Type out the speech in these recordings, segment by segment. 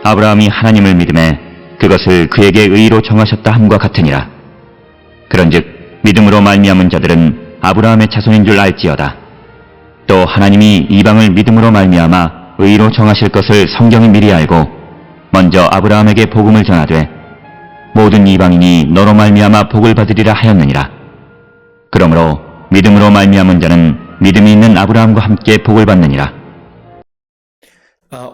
아브라함이 하나님을 믿음에 그것을 그에게 의로 정하셨다 함과 같으니라. 그런즉 믿음으로 말미암은 자들은 아브라함의 자손인 줄 알지어다. 또 하나님이 이방을 믿음으로 말미암아 의로 정하실 것을 성경이 미리 알고 먼저 아브라함에게 복음을 전하되 모든 이방인이 너로 말미암아 복을 받으리라 하였느니라. 그러므로 믿음으로 말미암은 자는 믿음이 있는 아브라함과 함께 복을 받느니라.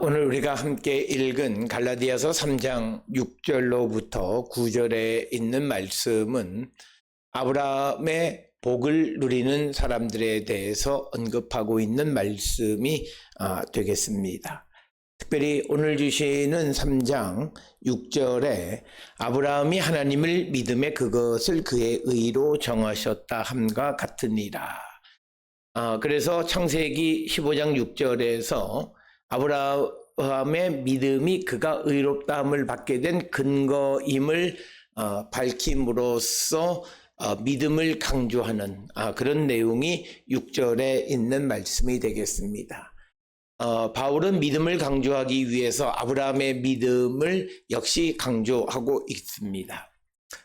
오늘 우리가 함께 읽은 갈라디아서 3장 6절로부터 9절에 있는 말씀은 아브라함의 복을 누리는 사람들에 대해서 언급하고 있는 말씀이 되겠습니다. 특별히 오늘 주시는 3장 6절에 아브라함이 하나님을 믿음에 그것을 그의 의로 정하셨다 함과 같으니라. 그래서 창세기 15장 6절에서 아브라함의 믿음이 그가 의롭다함을 받게 된 근거임을 밝힘으로써 믿음을 강조하는 그런 내용이 6절에 있는 말씀이 되겠습니다. 바울은 믿음을 강조하기 위해서 아브라함의 믿음을 역시 강조하고 있습니다.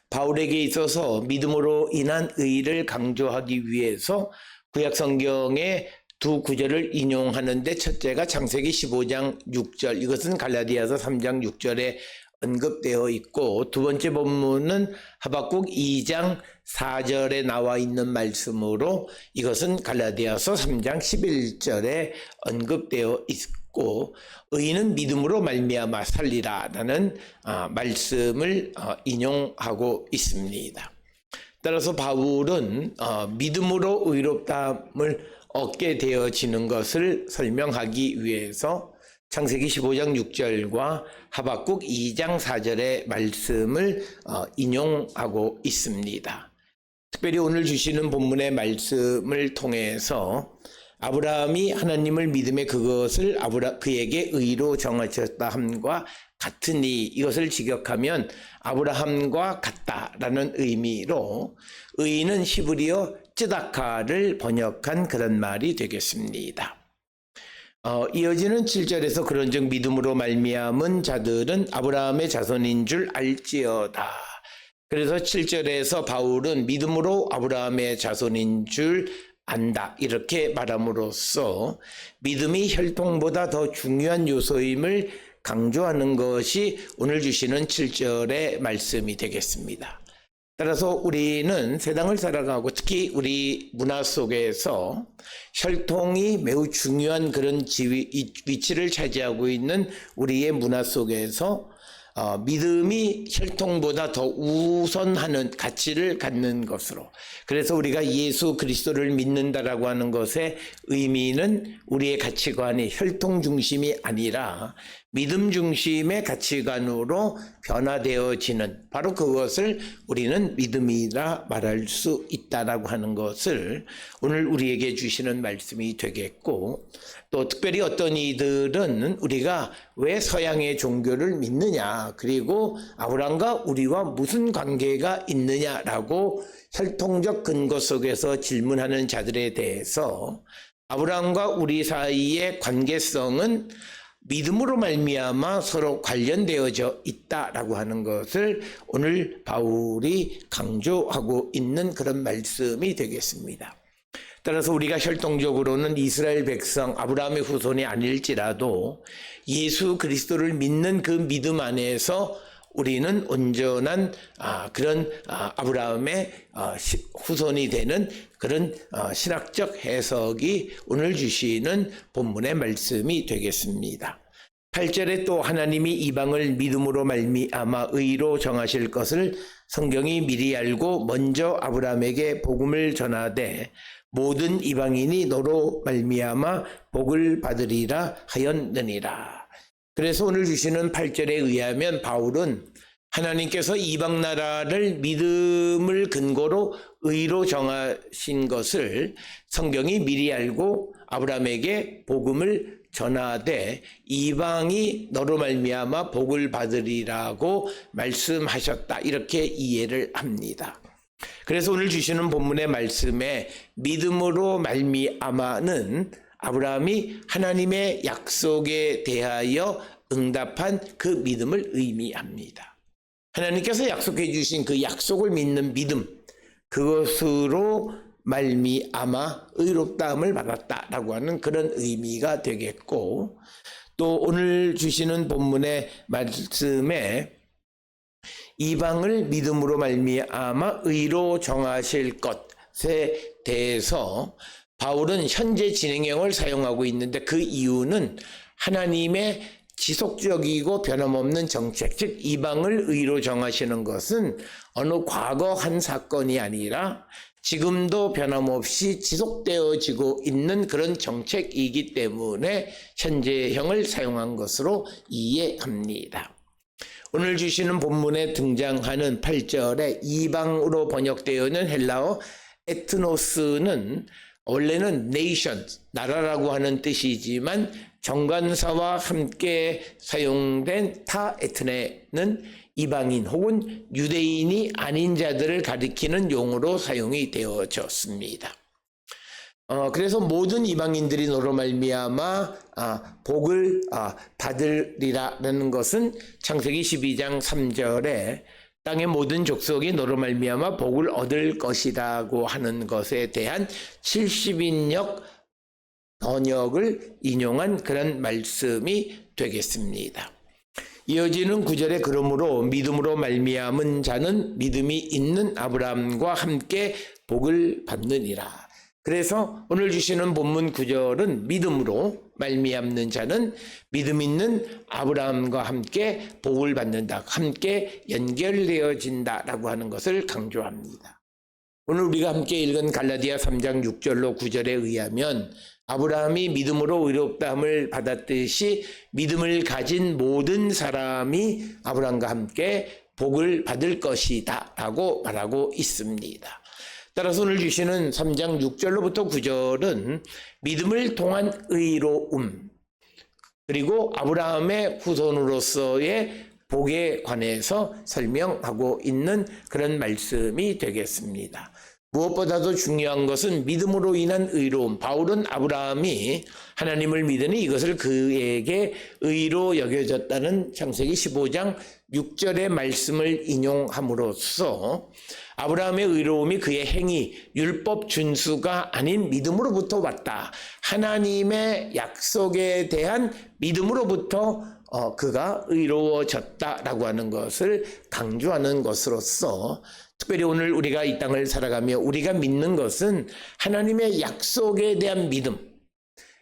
바울에게 있어서 믿음으로 인한 의를 강조하기 위해서 구약 성경의 두 구절을 인용하는데 첫째가 창세기 15장 6절, 이것은 갈라디아서 3장 6절에 언급되어 있고, 두 번째 본문은 하박국 2장 4절에 나와 있는 말씀으로 이것은 갈라디아서 3장 11절에 언급되어 있고, 의인은 믿음으로 말미암아 살리라라는 말씀을 인용하고 있습니다. 따라서 바울은 믿음으로 의롭다함을 얻게 되어지는 것을 설명하기 위해서 창세기 15장 6절과 하박국 2장 4절의 말씀을 인용하고 있습니다. 특별히 오늘 주시는 본문의 말씀을 통해서 아브라함이 하나님을 믿음에 그것을 그에게 의로 정하셨다 함과 같으니, 이것을 직역하면 아브라함과 같다라는 의미로 의인은 히브리어 쯔다카를 번역한 그런 말이 되겠습니다. 이어지는 7절에서 그런즉 믿음으로 말미암은 자들은 아브라함의 자손인 줄 알지어다. 그래서 7절에서 바울은 믿음으로 아브라함의 자손인 줄 안다 이렇게 말함으로써 믿음이 혈통보다 더 중요한 요소임을 강조하는 것이 오늘 주시는 7절의 말씀이 되겠습니다. 따라서 우리는 세상을 살아가고 특히 우리 문화 속에서 혈통이 매우 중요한 그런 위치를 차지하고 있는 우리의 문화 속에서 믿음이 혈통보다 더 우선하는 가치를 갖는 것으로, 그래서 우리가 예수 그리스도를 믿는다라고 하는 것의 의미는 우리의 가치관이 혈통 중심이 아니라 믿음 중심의 가치관으로 변화되어지는, 바로 그것을 우리는 믿음이라 말할 수 있다라고 하는 것을 오늘 우리에게 주시는 말씀이 되겠고, 또 특별히 어떤 이들은 우리가 왜 서양의 종교를 믿느냐, 그리고 아브라함과 우리와 무슨 관계가 있느냐라고 혈통적 근거 속에서 질문하는 자들에 대해서 아브라함과 우리 사이의 관계성은 믿음으로 말미암아 서로 관련되어져 있다라고 하는 것을 오늘 바울이 강조하고 있는 그런 말씀이 되겠습니다. 따라서 우리가 혈통적으로는 이스라엘 백성 아브라함의 후손이 아닐지라도 예수 그리스도를 믿는 그 믿음 안에서 우리는 온전한 그런 아브라함의 후손이 되는 그런 신학적 해석이 오늘 주시는 본문의 말씀이 되겠습니다. 8절에 또 하나님이 이방을 믿음으로 말미암아 의로 정하실 것을 성경이 미리 알고 먼저 아브라함에게 복음을 전하되 모든 이방인이 너로 말미암아 복을 받으리라 하였느니라. 그래서 오늘 주시는 8절에 의하면 바울은 하나님께서 이방 나라를 믿음을 근거로 의로 정하신 것을 성경이 미리 알고 아브라함에게 복음을 전하되 이방이 너로 말미암아 복을 받으리라고 말씀하셨다, 이렇게 이해를 합니다. 그래서 오늘 주시는 본문의 말씀에 믿음으로 말미암아는 아브라함이 하나님의 약속에 대하여 응답한 그 믿음을 의미합니다. 하나님께서 약속해 주신 그 약속을 믿는 믿음, 그것으로 말미암아 의롭다함을 받았다라고 하는 그런 의미가 되겠고, 또 오늘 주시는 본문의 말씀에 이방을 믿음으로 말미암아 의로 정하실 것에 대해서 바울은 현재 진행형을 사용하고 있는데, 그 이유는 하나님의 지속적이고 변함없는 정책, 즉 이방을 의로 정하시는 것은 어느 과거 한 사건이 아니라 지금도 변함없이 지속되어지고 있는 그런 정책이기 때문에 현재형을 사용한 것으로 이해합니다. 오늘 주시는 본문에 등장하는 8절에 이방으로 번역되어 있는 헬라어 에트노스는 원래는 nation, 나라라고 하는 뜻이지만 정관사와 함께 사용된 타 에트네는 이방인 혹은 유대인이 아닌 자들을 가리키는 용어로 사용이 되어졌습니다. 그래서 모든 이방인들이 너로 말미암아 복을 받으리라는 것은 창세기 12장 3절에 땅의 모든 족속이 너로 말미암아 복을 얻을 것이라고 하는 것에 대한 70인역 번역을 인용한 그런 말씀이 되겠습니다. 이어지는 9절에 그러므로 믿음으로 말미암은 자는 믿음이 있는 아브라함과 함께 복을 받느니라. 그래서 오늘 주시는 본문 9절은 믿음으로 말미암는 자는 믿음 있는 아브라함과 함께 복을 받는다, 함께 연결되어진다라고 하는 것을 강조합니다. 오늘 우리가 함께 읽은 갈라디아 3장 6절로 9절에 의하면 아브라함이 믿음으로 의롭다함을 받았듯이 믿음을 가진 모든 사람이 아브라함과 함께 복을 받을 것이다 라고 말하고 있습니다. 따라서 오늘 주시는 3장 6절로부터 9절은 믿음을 통한 의로움, 그리고 아브라함의 후손으로서의 복에 관해서 설명하고 있는 그런 말씀이 되겠습니다. 무엇보다도 중요한 것은 믿음으로 인한 의로움. 바울은 아브라함이 하나님을 믿으니 이것을 그에게 의로 여겨졌다는 창세기 15장 6절의 말씀을 인용함으로써 아브라함의 의로움이 그의 행위, 율법 준수가 아닌 믿음으로부터 왔다. 하나님의 약속에 대한 믿음으로부터 그가 의로워졌다라고 하는 것을 강조하는 것으로서, 특별히 오늘 우리가 이 땅을 살아가며 우리가 믿는 것은 하나님의 약속에 대한 믿음,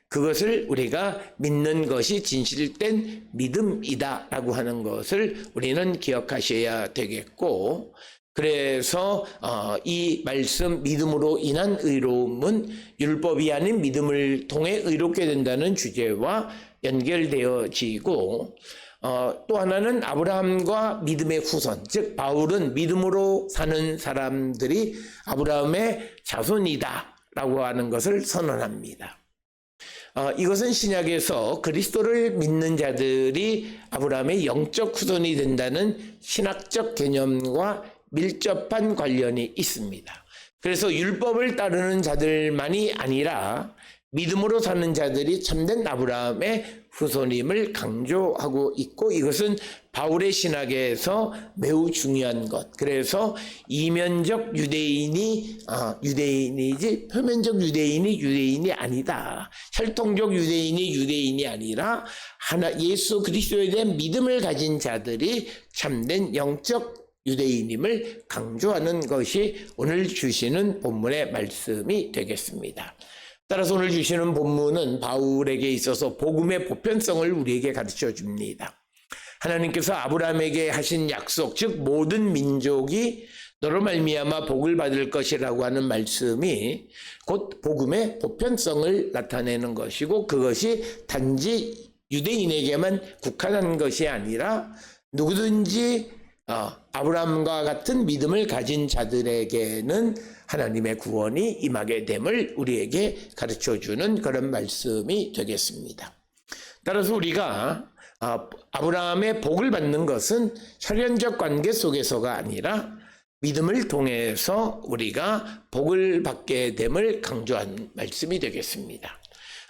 그것을 우리가 믿는 것이 진실된 믿음이다라고 하는 것을 우리는 기억하셔야 되겠고, 그래서 이 말씀 믿음으로 인한 의로움은 율법이 아닌 믿음을 통해 의롭게 된다는 주제와 연결되어지고, 또 하나는 아브라함과 믿음의 후손, 즉 바울은 믿음으로 사는 사람들이 아브라함의 자손이다 라고 하는 것을 선언합니다. 이것은 신약에서 그리스도를 믿는 자들이 아브라함의 영적 후손이 된다는 신학적 개념과 밀접한 관련이 있습니다. 그래서 율법을 따르는 자들만이 아니라 믿음으로 사는 자들이 참된 아브라함의 후손임을 강조하고 있고, 이것은 바울의 신학에서 매우 중요한 것. 그래서 이면적 유대인이지 표면적 유대인이 아니다. 혈통적 유대인이 아니라 예수 그리스도에 대한 믿음을 가진 자들이 참된 영적 유대인임을 강조하는 것이 오늘 주시는 본문의 말씀이 되겠습니다. 따라서 오늘 주시는 본문은 바울에게 있어서 복음의 보편성을 우리에게 가르쳐 줍니다. 하나님께서 아브라함에게 하신 약속, 즉 모든 민족이 너로 말미암아 복을 받을 것이라고 하는 말씀이 곧 복음의 보편성을 나타내는 것이고, 그것이 단지 유대인에게만 국한한 것이 아니라 누구든지 아브라함과 같은 믿음을 가진 자들에게는 하나님의 구원이 임하게 됨을 우리에게 가르쳐주는 그런 말씀이 되겠습니다. 따라서 우리가 아브라함의 복을 받는 것은 혈연적 관계 속에서가 아니라 믿음을 통해서 우리가 복을 받게 됨을 강조한 말씀이 되겠습니다.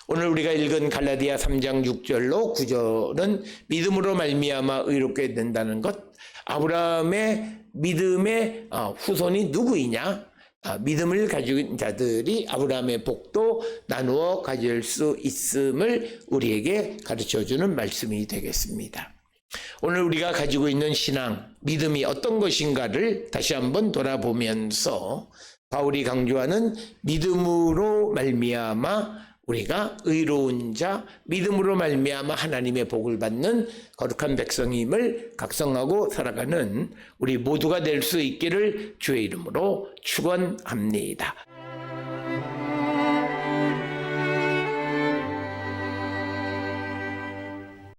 오늘 우리가 읽은 갈라디아 3장 6절로 9절은 믿음으로 말미암아 의롭게 된다는 것, 아브라함의 믿음의 후손이 누구이냐? 믿음을 가진 자들이 아브라함의 복도 나누어 가질 수 있음을 우리에게 가르쳐주는 말씀이 되겠습니다. 오늘 우리가 가지고 있는 신앙, 믿음이 어떤 것인가를 다시 한번 돌아보면서 바울이 강조하는 믿음으로 말미암아 우리가 의로운 자, 믿음으로 말미암아 하나님의 복을 받는 거룩한 백성임을 각성하고 살아가는 우리 모두가 될 수 있기를 주의 이름으로 축원합니다.